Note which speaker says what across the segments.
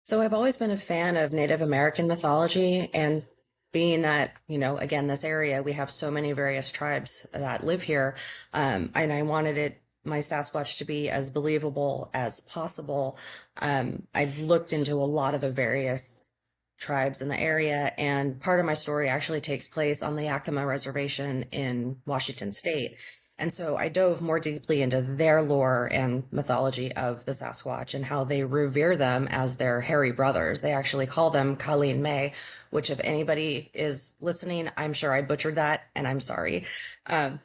Speaker 1: So I've always been a fan of Native American mythology, and being that, again, this area, we have so many various tribes that live here. And I wanted my Sasquatch to be as believable as possible. I've looked into a lot of the various tribes in the area, and part of my story actually takes place on the Yakima Reservation in Washington State. And so I dove more deeply into their lore and mythology of the Sasquatch and how they revere them as their hairy brothers. They actually call them Colleen May, which, if anybody is listening, I'm sure I butchered that and I'm sorry. Um,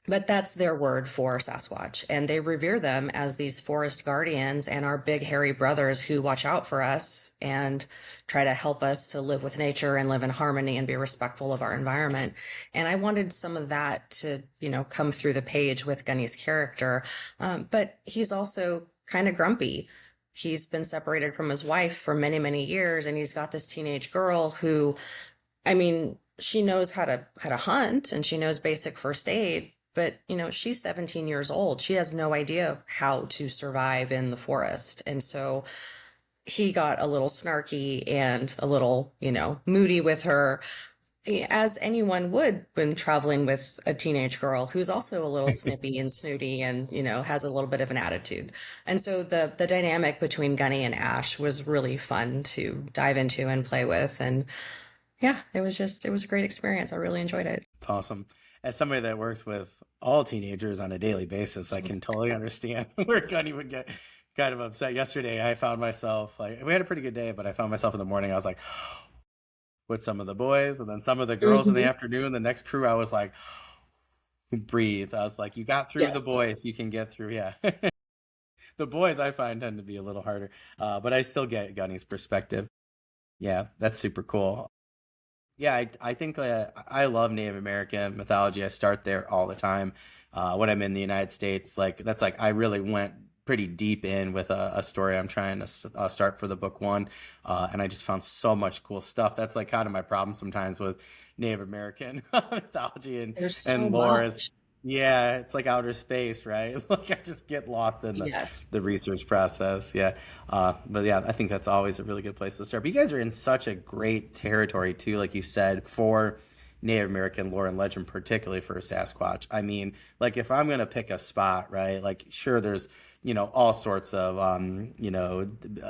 Speaker 1: but that's their word for Sasquatch. And they revere them as these forest guardians and our big hairy brothers who watch out for us and try to help us to live with nature and live in harmony and be respectful of our environment. And I wanted some of that to, come through the page with Gunny's character. But he's also kind of grumpy. He's been separated from his wife for many, many years, and he's got this teenage girl who, I mean, she knows how to hunt and she knows basic first aid, but she's 17 years old. She has no idea how to survive in the forest. And so he got a little snarky and a little, moody with her, as anyone would when traveling with a teenage girl who's also a little snippy and snooty and, has a little bit of an attitude. And so the dynamic between Gunny and Ash was really fun to dive into and play with. And yeah, it was a great experience. I really enjoyed it.
Speaker 2: It's awesome. As somebody that works with all teenagers on a daily basis, I can totally understand where Gunny would get kind of upset. Yesterday, I found myself like, we had a pretty good day, but I found myself in the morning, I was like, with some of the boys and then some of the girls in the
Speaker 1: Mhm.
Speaker 2: afternoon. The next crew, I was like, breathe. I was like, you got through the
Speaker 1: Yes.
Speaker 2: boys, you can get through. Yeah. The boys I find tend to be a little harder, but I still get Gunny's perspective. Yeah, that's super cool. Yeah, I think I love Native American mythology. I start there all the time. When I'm in the United States, like that's like I really went pretty deep in with a story I'm trying to start for the book one, and I just found so much cool stuff. That's like kind of my problem sometimes with Native American mythology
Speaker 1: There's so
Speaker 2: and lore. Is
Speaker 1: much.
Speaker 2: yeah, it's like outer space, right? Like I just get lost in
Speaker 1: Yes.
Speaker 2: the research process. Yeah. But yeah, I think that's always a really good place to start. But you guys are in such a great territory too, like you said, for Native American lore and legend, particularly for Sasquatch. I mean, like if I'm gonna pick a spot, right? Like sure, there's all sorts of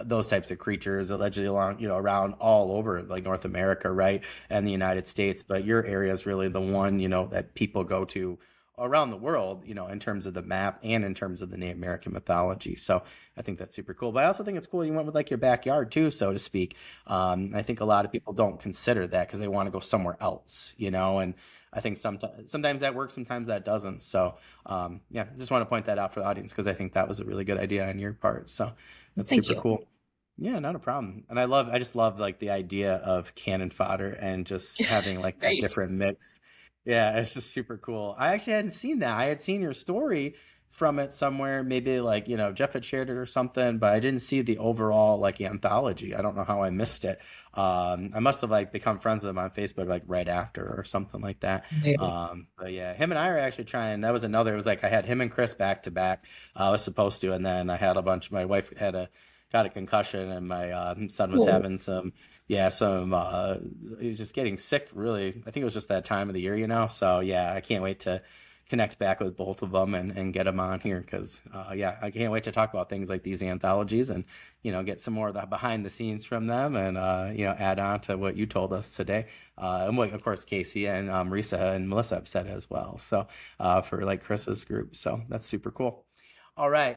Speaker 2: those types of creatures allegedly along around all over like North America, right, and the United States. But your area is really the one that people go to around the world, in terms of the map and in terms of the Native American mythology. So I think that's super cool. But I also think it's cool you went with like your backyard too, so to speak. I think a lot of people don't consider that because they want to go somewhere else, and I think sometimes that works, sometimes that doesn't. So yeah, just want to point that out for the audience because I think that was a really good idea on your part. So that's
Speaker 1: Thank
Speaker 2: super
Speaker 1: you.
Speaker 2: cool. Yeah, not a problem. And I just love like the idea of cannon fodder and just having like that
Speaker 1: Right.
Speaker 2: different mix. Yeah, it's just super cool. I actually hadn't seen that. I had seen your story from it somewhere, maybe like, Jeff had shared it or something, but I didn't see the overall like anthology. I don't know how I missed it. I must have like become friends with him on Facebook like right after or something like that.
Speaker 1: Maybe.
Speaker 2: But yeah, him and I are actually trying. That was another. It was like I had him and Chris back to back. I was supposed to, and then I had a bunch. My wife got a concussion, and my son was
Speaker 1: Oh,
Speaker 2: having some yeah, some he was just getting sick really. I think it was just that time of the year, So yeah, I can't wait to connect back with both of them and get them on here because yeah, I can't wait to talk about things like these anthologies and get some more of the behind the scenes from them and add on to what you told us today and what of course Casey and Risa and Melissa have said as well. So for like Chris's group, so that's super cool. All right.